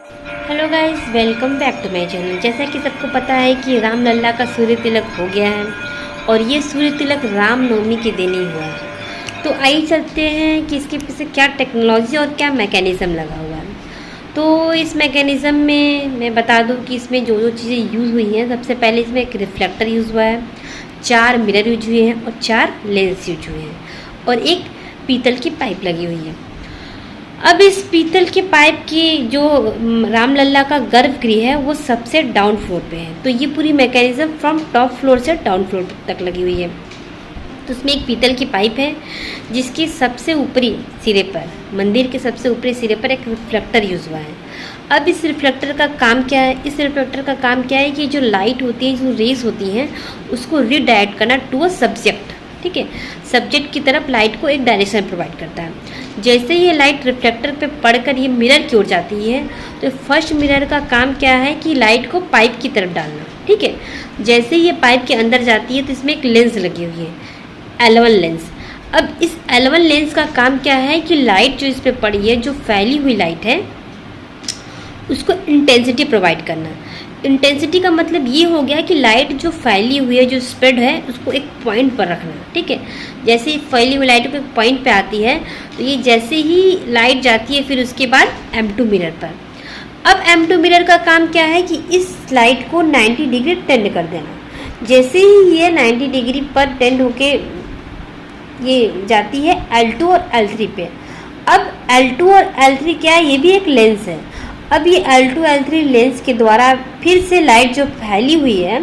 Hello guys, welcome back to my channel. जैसा कि सबको पता है कि राम लल्ला का सूर्य तिलक हो गया है और ये सूर्य तिलक राम नवमी के दिन ही हुआ है। तो आइए चलते हैं कि इसके पीछे क्या टेक्नोलॉजी और क्या मैकेनिज़्म लगा हुआ है। तो इस मैकेनिज़्म में मैं बता दूं कि इसमें जो जो चीज़ें यूज़ हुई हैं, सबसे पहले इसमें एक रिफ्लेक्टर यूज़ हुआ है, 4 मिरर यूज हुए हैं और 4 लेंस यूज हुए हैं और एक पीतल की पाइप लगी हुई है। अब इस पीतल के पाइप की जो रामलला का गर्भगृह है वो सबसे डाउन फ्लोर पे है। तो ये पूरी मैकेनिज्म फ्रॉम टॉप फ्लोर से डाउन फ्लोर तक लगी हुई है। तो उसमें एक पीतल की पाइप है जिसके सबसे ऊपरी सिरे पर, मंदिर के सबसे ऊपरी सिरे पर एक रिफ्लेक्टर यूज़ हुआ है। अब इस रिफ्लेक्टर का काम क्या है? इस रिफ्लेक्टर का काम क्या है कि जो लाइट होती है, जो रेज होती हैं, उसको रीडायरेक्ट करना टू अ सब्जेक्ट। ठीक है, सब्जेक्ट की तरफ लाइट को एक डायरेक्शन प्रोवाइड करता है। जैसे ये लाइट रिफ्लेक्टर पे पड़कर ये मिरर की ओर जाती है, तो फर्स्ट मिरर का काम क्या है कि लाइट को पाइप की तरफ डालना। ठीक है, जैसे ये पाइप के अंदर जाती है तो इसमें एक लेंस लगी हुई है, L1 लेंस। अब इस L1 लेंस का काम क्या है कि लाइट जो इस पर पड़ी है, जो फैली हुई लाइट है, उसको इंटेंसिटी प्रोवाइड करना। इंटेंसिटी का मतलब ये हो गया कि लाइट जो फैली हुई है, जो स्प्रेड है, उसको एक पॉइंट पर रखना। ठीक है, जैसे ही फैली हुई लाइट को एक पॉइंट पे आती है तो ये जैसे ही लाइट जाती है फिर उसके बाद M2 मिरर पर। अब M2 मिरर का काम क्या है कि इस लाइट को 90 डिग्री टेंड कर देना। जैसे ही ये 90 डिग्री पर टेंड होके ये जाती है L2 और L3 पे। अब L2 और L3 क्या है? ये भी एक लेंस है। अब ये L2 L3 लेंस के द्वारा फिर से लाइट जो फैली हुई है,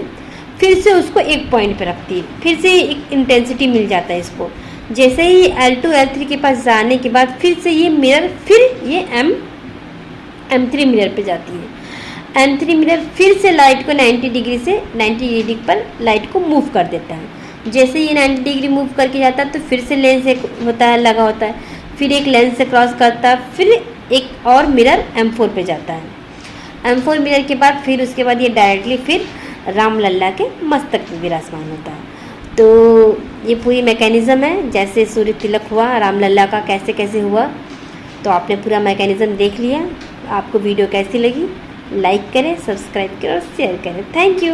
फिर से उसको एक पॉइंट पे रखती है, फिर से एक इंटेंसिटी मिल जाता है इसको। जैसे ही L2 L3 के पास जाने के बाद फिर से ये मिरर, फिर ये M3 मिरर पे जाती है। M3 मिरर फिर से लाइट को 90 डिग्री से 90 डिग्री पर लाइट को मूव कर देता है। जैसे ये 90 डिग्री मूव करके जाता है तो फिर से लेंस एक होता है, लगा होता है, फिर एक लेंस से क्रॉस करता है, फिर एक और मिरर M4 पे जाता है। M4 मिरर के बाद फिर उसके बाद ये डायरेक्टली फिर राम लल्ला के मस्तक पे विराजमान होता है। तो ये पूरी मैकेनिज़्म है, जैसे सूर्य तिलक हुआ राम लल्ला का, कैसे कैसे हुआ। तो आपने पूरा मैकेनिज़्म देख लिया। आपको वीडियो कैसी लगी? लाइक करें, सब्सक्राइब करें और शेयर करें। Thank you.